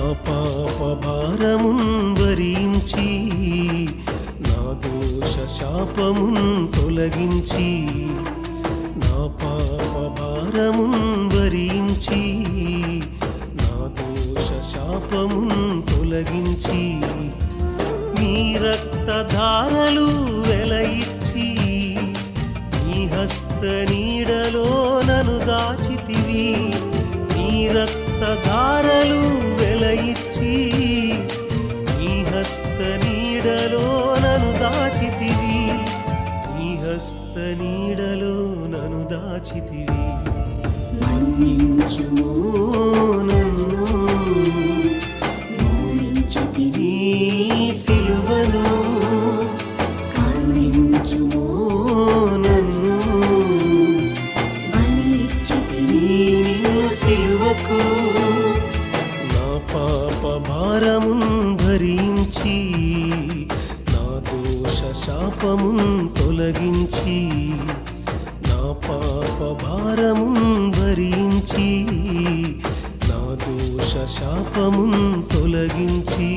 పాప భారమున్ భరించి నా దోష శాపమున్ తొలగించి నా పాప భారమున్ భరించి నా దోష శాపమున్ తొలగించి నీ రక్తధారలు వెలయిచ్చి నీ హస్త నీడలో నన్ను దాచితివి నీ రక్తధారలు వెలయిచ్చి నీ హస్త నీడలో నన్ను దాచితివి నీ హస్త నీడలో నన్ను దాచితివి మన్నించుము నన్ను మోయించితివి సిలువను కరుణించుము నన్ను బలిచ్చితివి నిన్ను సిలువకు నా పాప భారమున్ భరించి నా దోష శాపమున్ తొలగించి నా పాప భారమున్ భరించి నా దోష శాపమున్ తొలగించి